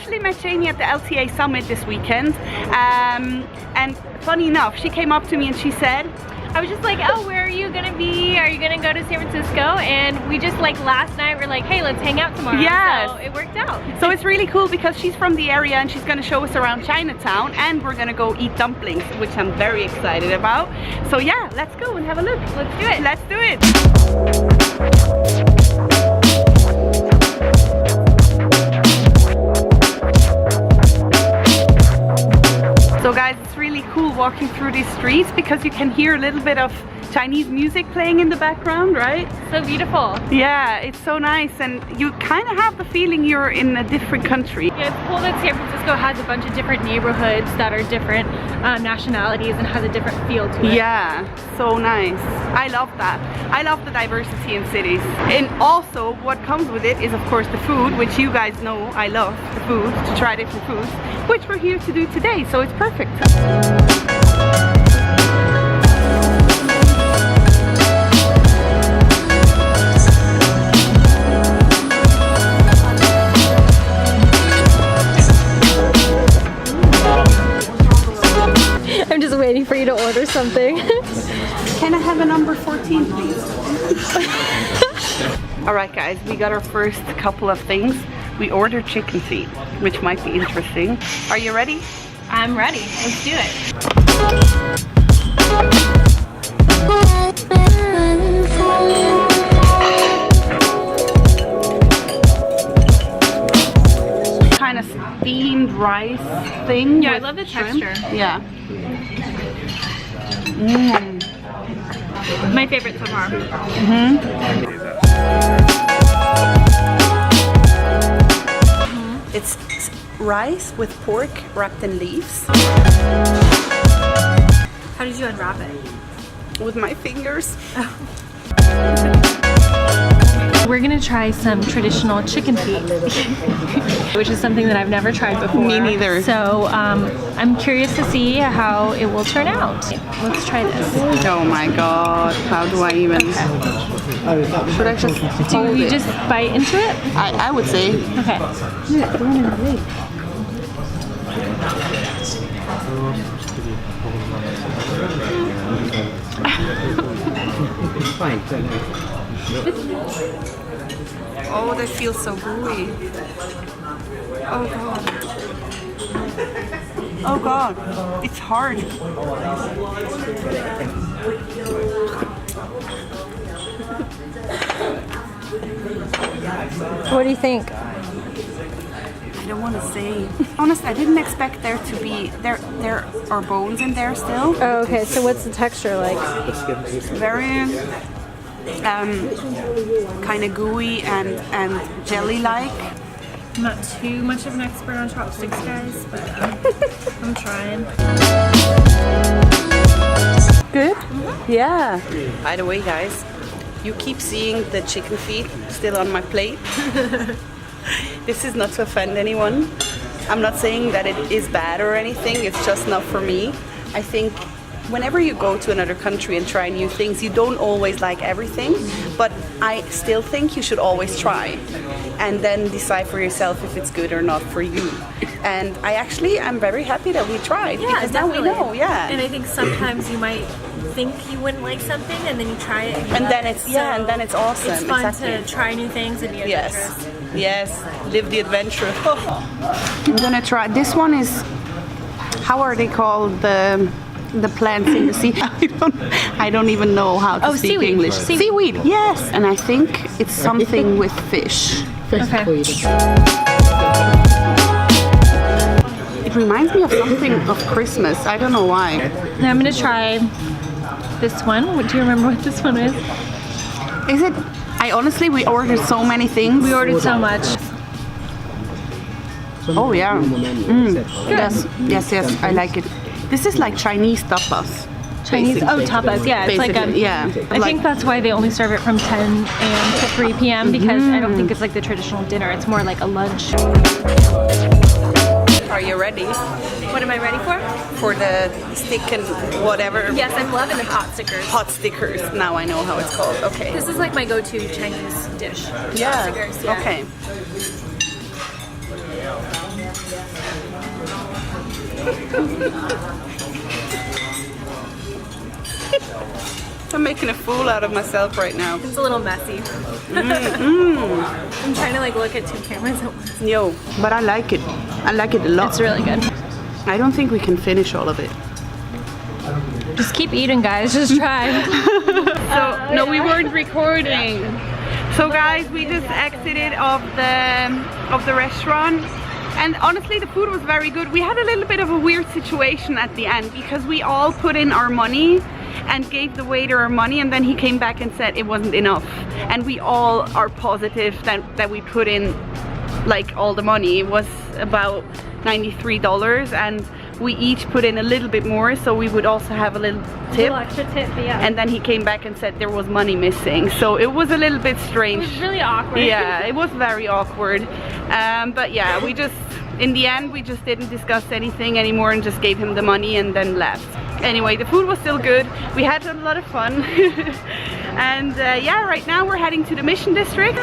actually met Janie at the LTA Summit this weekend, and funny enough, she came up to me and she said, I was just like, oh, where are you gonna be? Are you gonna go to San Francisco? And we just like last night we're like, hey, let's hang out tomorrow. Yes. So it worked out. So it's really cool because she's from the area and she's gonna show us around Chinatown, and we're gonna go eat dumplings, which I'm very excited about. So yeah, let's go and have a look. Let's do it. Let's do it. So guys, it's really cool walking through these streets because you can hear a little bit of Chinese music playing in the background, right? So beautiful. Yeah, it's so nice, and you kind of have the feeling you're in a different country. Yeah, it's cool that San Francisco has a bunch of different neighborhoods that are different nationalities and has a different feel to it. Yeah, so nice. I love that. I love the diversity in cities. And also what comes with it is of course the food, which you guys know I love the food, to try different foods, which we're here to do today, so it's perfect. I'm just waiting for you to order something. Can I have a number 14, please? Alright guys, we got our first couple of things. We ordered chicken feet, which might be interesting. Are you ready? I'm ready. Let's do it. Kind of steamed rice thing. Yeah, I love the shrimp. texture. Yeah. My favorite so far. It's rice with pork wrapped in leaves. How did you unwrap it? With my fingers. We're gonna try some traditional chicken feet, which is something that I've never tried before. Me neither. So I'm curious to see how it will turn out. Let's try this. Oh my god, how do I even... Should I just Do you just bite into it? I would say. Okay. Oh, that feels so gooey. Oh god. Oh god, it's hard. What do you think? I don't want to say. Honest, I didn't expect there to be there are bones in there still. Oh, okay. So what's the texture like? Very kind of gooey and jelly-like. I'm not too much of an expert on chopsticks, guys, but I'm trying. Good? Yeah. By the way, guys, you keep seeing the chicken feet still on my plate. This is not to offend anyone. I'm not saying that it is bad or anything, it's just not for me. I think whenever you go to another country and try new things, you don't always like everything, but I still think you should always try and then decide for yourself if it's good or not for you. And I'm very happy that we tried, because definitely. now we know, yeah. And I think sometimes you might think you wouldn't like something and then you try it and then it's and then it's awesome. It's fun exactly. to try new things and be adventurous. Yes, live the adventure. I'm gonna try. This one is, how are they called? The plants in the sea. I don't even know how to speak seaweed. English. Seaweed. Yes, and I think it's something with fish. Okay. It reminds me of something of Christmas. I don't know why. Now I'm gonna try this one. Do you remember what this one is? Is it? We ordered so many things. We ordered so much. Oh yeah. Yes. I like it. This is like Chinese tapas. Chinese, basically. tapas, yeah. It's like I think that's why they only serve it from 10 a.m. to 3 p.m. because I don't think it's like the traditional dinner. It's more like a lunch. Are you ready? What am I ready for? For the stick and whatever. Yes, I'm loving the pot stickers. Pot stickers. Now I know how it's called. Okay. This is like my go-to Chinese dish. Yeah. Pot stickers, yeah. Okay. I'm making a fool out of myself right now. It's a little messy. I'm trying to like look at 2 cameras at once. Yo, but I like it. I like it a lot. It's really good. I don't think we can finish all of it. Just keep eating, guys. Just try. No, we weren't recording. So guys, we just exited of the restaurant, and honestly the food was very good. We had a little bit of a weird situation at the end because we all put in our money and gave the waiter our money, and then he came back and said it wasn't enough, and we all are positive that we put in like all the money. It was about $93, and we each put in a little bit more, so we would also have a little tip. A little extra tip, yeah. And then he came back and said there was money missing, so it was a little bit strange. It was really awkward. Yeah, it was very awkward. But yeah, we just, in the end, we just didn't discuss anything anymore and just gave him the money and then left. Anyway, the food was still good. We had a lot of fun. And yeah, right now we're heading to the Mission District.